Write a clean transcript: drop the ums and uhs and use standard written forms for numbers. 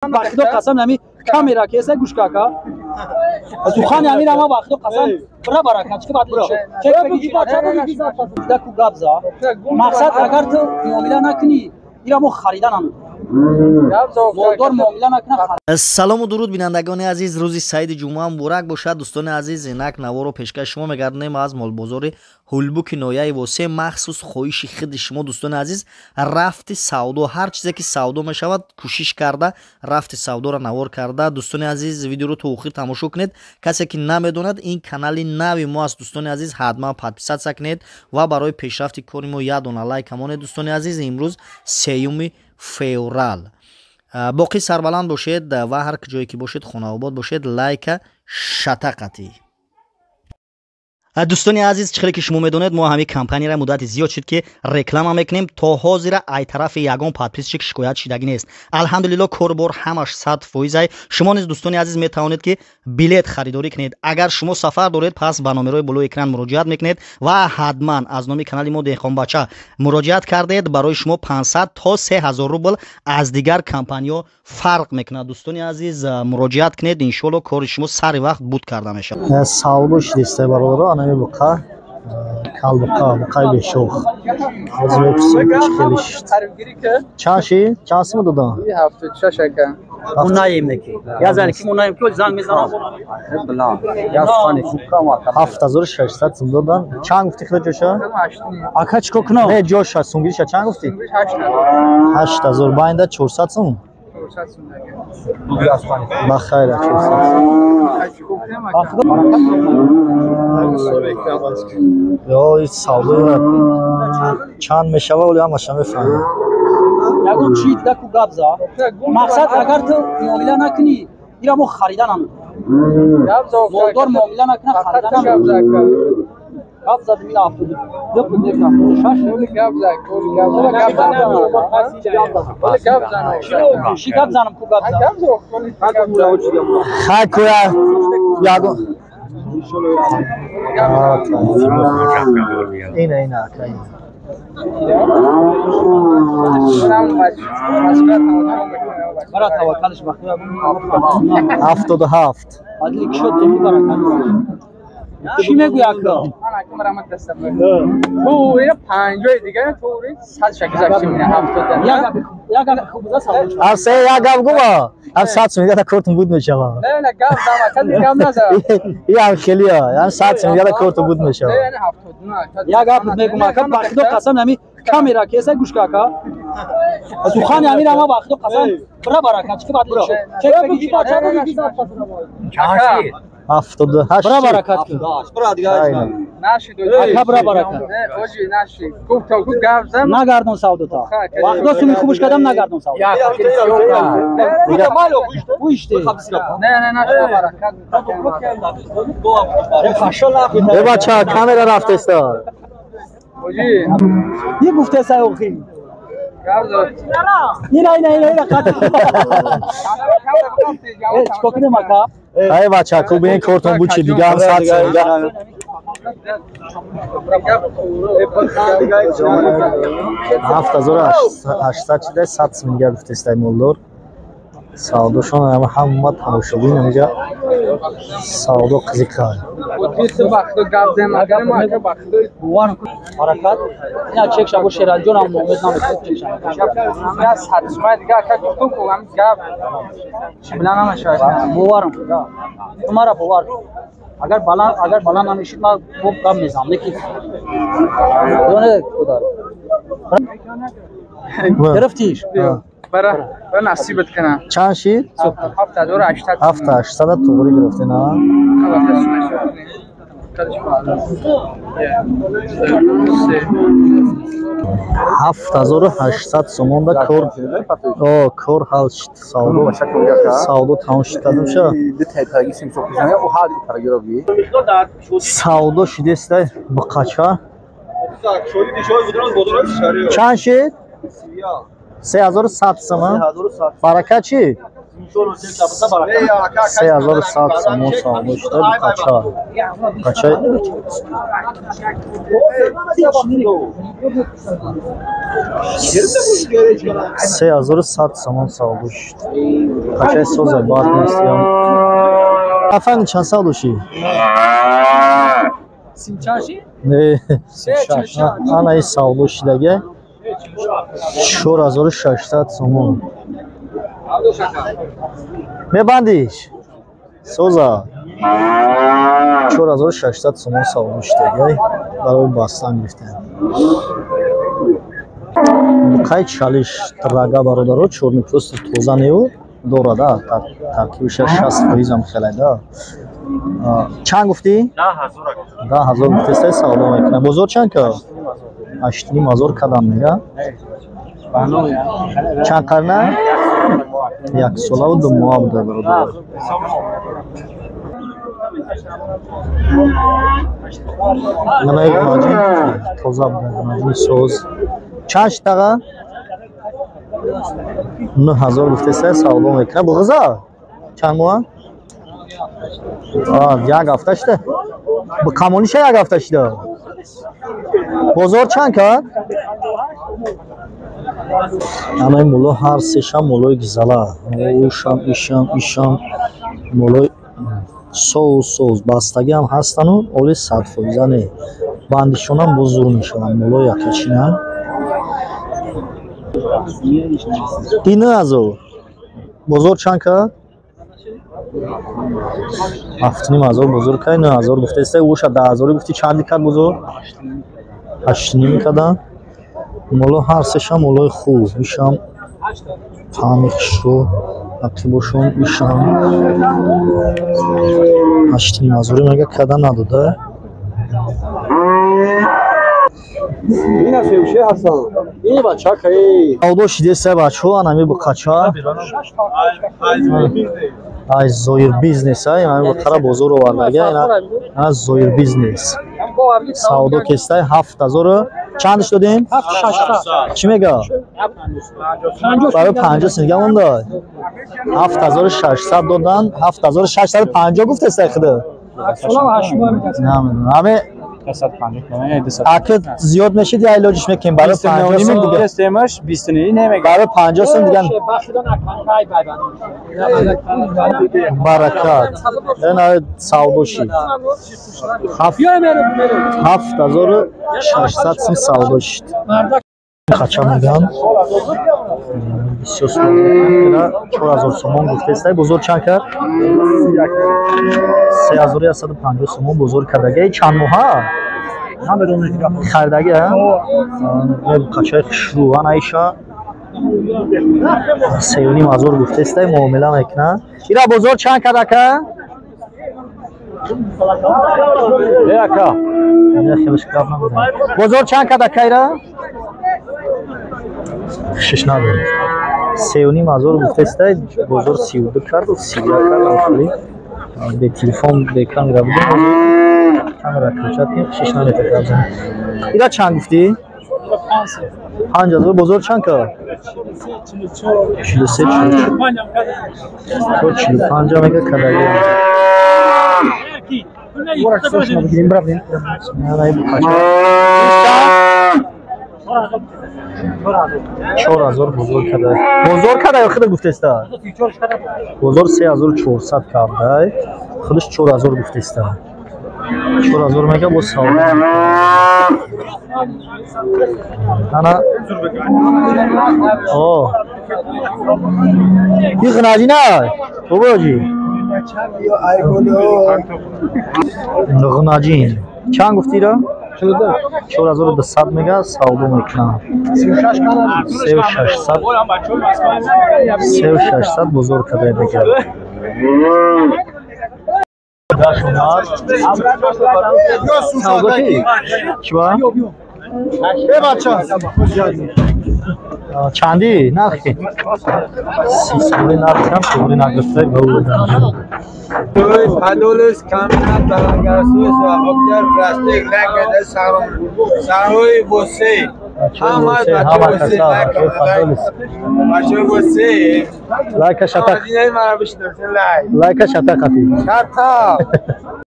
Bakdo qasam nami kamera kesa gush kaka. Azukhan amir ama bakdo qasam bura barakat chiqib adlish. Chek begi da ku gabza. Maqsad agar tu muomila nakni iramu xaridan молдор муомила накунад. салому дуруд бинандагони азиз, рӯзи саиди ҷумъа муборак бошад. дӯстони азиз, инак наворо пешкаш шумо мегардонем аз молбозори ҳулбуки нояи восе. махсус хоҳиши худи шумо дӯстони азиз, рафти савдо, ҳар чизе ки савдо мешавад кӯшиш карда рафти савдоро навор карда. дӯстони азиз, видеоро то охир тамошо кунед. касе ки намедонад, ин канали нави мо аст. дӯстони азиз, ҳатман подписатсия кунед ва барои пешрафти кори мо як дона лайк ҳамонед. дӯстони азиз, имрӯз 3 феврал. боқӣ сарбаланд бошед ва ҳар ҷое ки бошед хонаобод бошед. лайка шатақатӣ. дӯстони азиз, чӣ хеле ки шумо медонед, мо ҳамин компанияро муддати зиёд шуд ки реклама мекунем. то ҳозира ай тарафи ягон подписчик шикоят шидагӣ нест. алҳамдулилло, корбор ҳамаш 100%. шумо низ дӯстони азиз метавонед ки билет харидорӣ кунед. агар шумо сафар доред, пас ба номерои болои экран муроҷиат мекунед ва ҳатман аз номи канали мо Дehqonbachcha муроҷиат кардед. барои шумо 500 то 3000 рубл аз дигар компаниё фарқ мекунад. дӯстони азиз, муроҷиат кунед, иншоалло кори шумо сари вақт буд карда мешавад. савдо шидистай бародаро, анами буқа калбуқа буқай бешох аз мепсиш чанд ши чанд сим додам 76 ка унаим неки язани ки унаим ки зан мезанам бла ясхани фукама 7600 сим додам. чанд гуфти хила ҷоша ака чико куно не ҷоша сунгиша чанд гуфти 8000 байнда 400 сим бахайра 400 ёй савдо чанд мешава оли ҳамаша мефаҳмам. ягон чӣ да ку габза мақсад агар ту муомила накунӣ ирамо хариданам молдор муомила накуна хариданам габза дumi афтуд ду пунде шаш габза ши габзанам ку габза хай куя ягон ина кай бара таваккалш бахтиёр 77 адли кишо деми баракат چی میگوی اکا؟ من اکا مرامت دستم تو اینا 50 دیگه تو 100 شکل زکشی میره 70 یا خوب بزا سوالش افسه یا گم گوما ام 100 میگه تا کورتون بود میشوا نه نه گم دام کدی گم نزا یا خیلیه ام 100 میگه تا کورتون بود میشوا نه نه 70 یا گپ میگم اکا باخدو قسم نمی کامera کیسه گوش کاکا از خان امیر اما باخدو قسم برا برکت چی بعد چک بگی بچا بگی چاشی 78 برا برکت برا دیگه ناشی دو اکا برا برکت اوجی ناشی کوب تو کوب گاوزم نگردون سعودو تا وقتا سومی خوبش کدم نگردون سعودو یا دیگه مالو بوشته نه نه ناشی برکت ای بچا کامera رفته است اوجی یه گفته سایوخی نه چیکار کنیم اکا ای بچه خوب این کورتون بود چی دیگه هم 100 میگه 7800 چیده 100 میگه گفته استای مولدور سعودشون هم تماشاگوی نمیگه سعودو قضی کار بیت وقتو گابزم اگر ما اگه وقتو وان حرکت اینا چک شبو شیرال جون هم محمد نام چک شب یا ساتشما دیگه اگه گفتم کوام گاب شبلان هم شاید بوارم تمہارا بوار اگر بالا نمیشید ما خوب کم میزام لیکن دونه خدا گرفتیش برا نصیبت کنم چند شید؟ 7800 توبری گرفته نه؟ 7800 سومون دا کور حال شد سعودو تمام شد کدوم شد سعودو شده است با قچا چند شد؟ 3100 سومون برکت چی؟ 3100 сомон савдо шуда буқача. Буқача 3100 сомон савдо шуд. Буқачаи соза баъд нестиям. Афан чанд савдо ши? Симчаши? Не. Ана ин савдо шудага 4600 сомон. Мебандиш. Соза 4600 сомон савдо шудага барои бастан гирифтем. Буқаи чалиш рага бародаро чорни пӯсти тоза неу дорада таркибиш 60% ам хелайда. Чанд гуфти? 10000 гуфтестай савдо мекунам. Бозор чанд ка? 8500 кадам мега. Чанд қарна? 1 сола ва 2 моҳ буда бародар. Мана як маҷин тоза буда, маҷини соз. Чанд штага? 9000 гуфтестай савдо мекунам. Буғиза? Чанд моҳ? Як ҳафта шуда. Бу камониша як ҳафта шуда. Бозор чанд кард? Анаи моло ҳар сешам молои гизала. Ишам молои соус бастаги ҳам ҳастану оли 100% не. Бандишонам бузург мешаванд. Молои якичина. Ин 9000. Бозор чанд кард? 7500 бузург кай 9000 гуфтестай уша 10000 гуфти чанди кард бузург 8 када моло ҳар сеша молои хуб ишам таъми хушро ақибошон ишам 8500 мега када надода Ина февше ҳасан. Ин бача кай. авдо шидестай бачо анами буқача. Ай зоир бизнес ай ами бутара бозор овардага ина зоир бизнес. Савдо кестай 7000 чандш додем? 7600. Чӣ мега? Барои 50 синга монда. 7600 додан 7650 гуфтестай худа. Ами акид зиёд мешид я илоҷиш мекунем барои 50 сум дига Системаш 29 немега. барои 50 сум дига баракат ина савдо шид 7600 сум савдо шид хача меган бисёр сум 4000 сомон гуфтестай бузург чанд кард 3150 сомон бузург кардага чанд моҳа خریدگی ها؟ قچای خشرو ها نایشا 3500 گفته است معامله میکنه اینا بزرگ چند کده که؟ یکا خیلیش کلاف نبوده بزرگ چند کده که اینا؟ شش نداره 3500 گفته است بزرگ 32 کرد و 31 کرد به تلفن به کان گرفته камера кричати шишна метакабзан ира чанд гуфти 5000 бозор чанд ка 43 45 мега кадаги бигирим бравдин най бухача 4000 бозор кадай худа гуфтеста бозор 3400 кадай худаш 4000 гуфтеста 4000 мега бо савдо ана о ин гнаҷина бобоҷи гнаҷин чанд гуфтира 4200 мега савдо мекунам 3600 бузург кадай мега چندی نخی 300 نرخم پولی نگفته گوودم پدولش کاملا برانگرسوی سوابکتر پلاستیک نکده سروی بوسی Hamma Hamma kasa fadolus. Bachor você. Like shatak. Dinheiro maravilhoso. Like shatak afi. Chata.